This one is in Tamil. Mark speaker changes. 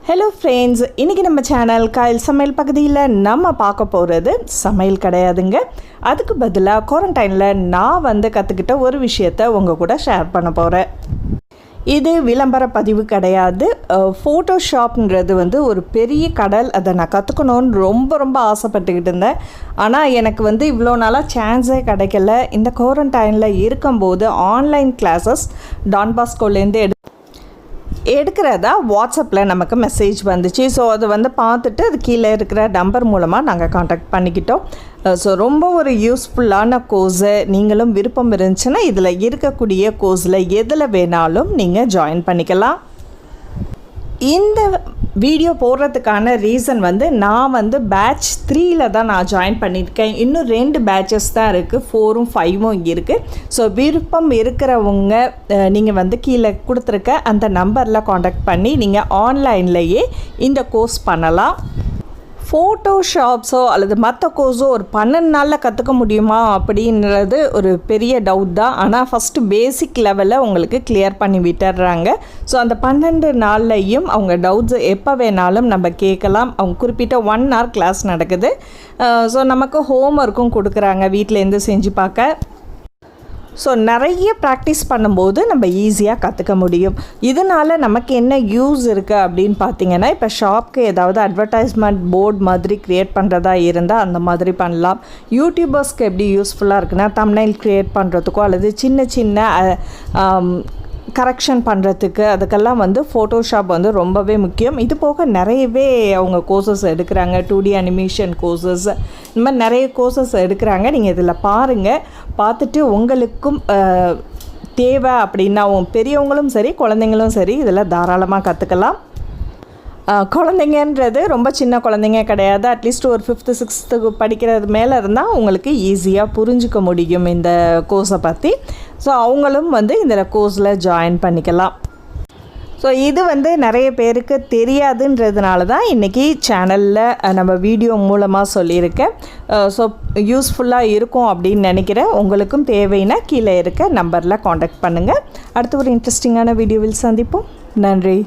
Speaker 1: ஹலோ ஃப்ரெண்ட்ஸ், இன்றைக்கி நம்ம சேனல் காயில் சமையல் பகுதியில் நம்ம பார்க்க போகிறது சமையல் கிடையாதுங்க. அதுக்கு பதிலாக குவாரண்டைனில் நான் கற்றுக்கிட்ட ஒரு விஷயத்தை உங்கள் கூட ஷேர் பண்ண போகிறேன். இது விளம்பர பதிவு கிடையாது. ஃபோட்டோஷாப்ன்றது ஒரு பெரிய கடல். அதை நான் கற்றுக்கணுன்னு ரொம்ப ஆசைப்பட்டுக்கிட்டு இருந்தேன். ஆனால் எனக்கு இவ்வளோ நாளாக சான்ஸே கிடைக்கல. இந்த குவாரண்டைனில் இருக்கும்போது ஆன்லைன் கிளாஸஸ் டான் பாஸ்கோலேருந்து எடுக்கிறதா வாட்ஸ்அப்பில் நமக்கு மெசேஜ் வந்துச்சு. ஸோ அதை பார்த்துட்டு அது கீழே இருக்கிற நம்பர் மூலமாக நாங்கள் காண்டாக்ட் பண்ணிக்கிட்டோம். ஸோ ரொம்ப ஒரு யூஸ்ஃபுல்லான கோர்ஸு. நீங்களும் விருப்பம் இருந்துச்சுன்னா இதில் இருக்கக்கூடிய கோர்ஸில் எதில் வேணாலும் நீங்கள் ஜாயின் பண்ணிக்கலாம். இந்த வீடியோ போடுறதுக்கான ரீசன் நான் பேட்ச் 3ல் தான் நான் ஜாயின் பண்ணியிருக்கேன். இன்னும் 2 பேட்சஸ் தான் இருக்குது, 4ம் 5ம் இருக்குது. ஸோ விருப்பம் இருக்கிறவங்க நீங்கள் கீழே கொடுத்துருக்க அந்த நம்பரில் காண்டாக்ட் பண்ணி நீங்கள் ஆன்லைன்லேயே இந்த கோர்ஸ் பண்ணலாம். ஃபோட்டோஷாப்ஸோ அல்லது மற்ற கோர்ஸோ ஒரு 12 நாளில் கற்றுக்க முடியுமா அப்படின்றது ஒரு பெரிய டவுட் தான். ஆனால் ஃபஸ்ட்டு பேசிக் லெவலில் உங்களுக்கு கிளியர் பண்ணி விட்டுடுறாங்க. ஸோ அந்த 12 நாள்லையும் அவங்க டவுட்ஸை எப்போ வேணாலும் நம்ம கேட்கலாம். அவங்க குறிப்பிட்ட 1 hour கிளாஸ் நடக்குது. ஸோ நமக்கு ஹோம் ஒர்க்கும் கொடுக்குறாங்க வீட்டிலேருந்து செஞ்சு பார்க்க. ஸோ நிறைய ப்ராக்டிஸ் பண்ணும்போது நம்ம ஈஸியாக கற்றுக்க முடியும். இதனால் நமக்கு என்ன யூஸ் இருக்குது அப்படின்னு பார்த்தீங்கன்னா, இப்போ ஷாப்க்கு ஏதாவது அட்வர்டைஸ்மெண்ட் போர்டு மாதிரி க்ரியேட் பண்ணுறதா இருந்தால் அந்த மாதிரி பண்ணலாம். யூடியூபர்ஸ்க்கு எப்படி யூஸ்ஃபுல்லாக இருக்குன்னா, தம்ப்நெயில் க்ரியேட் பண்ணுறதுக்கோ அல்லது சின்ன கரெக்ஷன் பண்ணுறதுக்கு அதுக்கெல்லாம் ஃபோட்டோஷாப் ரொம்பவே முக்கியம். இது போக நிறையவே அவங்க கோர்சஸ் எடுக்கிறாங்க. 2D அனிமேஷன் கோர்சஸ், இந்த மாதிரி நிறைய கோர்சஸ் எடுக்கிறாங்க. நீங்கள் இதில் பாருங்கள். பார்த்துட்டு உங்களுக்கும் தேவை அப்படின்னா பெரியவங்களும் சரி குழந்தைங்களும் சரி இதில் தாராளமாக கற்றுக்கலாம். குழந்தைங்கன்றது ரொம்ப சின்ன குழந்தைங்க கிடையாது. அட்லீஸ்ட் ஒரு 5th 6th படிக்கிறது மேலே இருந்தால் உங்களுக்கு ஈஸியாக புரிஞ்சிக்க முடியும் இந்த கோர்ஸை பற்றி. ஸோ அவங்களும் இந்த கோர்ஸில் ஜாயின் பண்ணிக்கலாம். ஸோ இது நிறைய பேருக்கு தெரியாதுன்றதுனால தான் இன்றைக்கி சேனலில் நம்ம வீடியோ மூலமாக சொல்லியிருக்கேன். ஸோ யூஸ்ஃபுல்லாக இருக்கும் அப்படின்னு நினைக்கிறேன். உங்களுக்கும் தேவைன்னா கீழே இருக்க நம்பரில் காண்டாக்ட் பண்ணுங்கள். அடுத்து ஒரு இன்ட்ரெஸ்டிங்கான வீடியோவில் சந்திப்போம். நன்றி.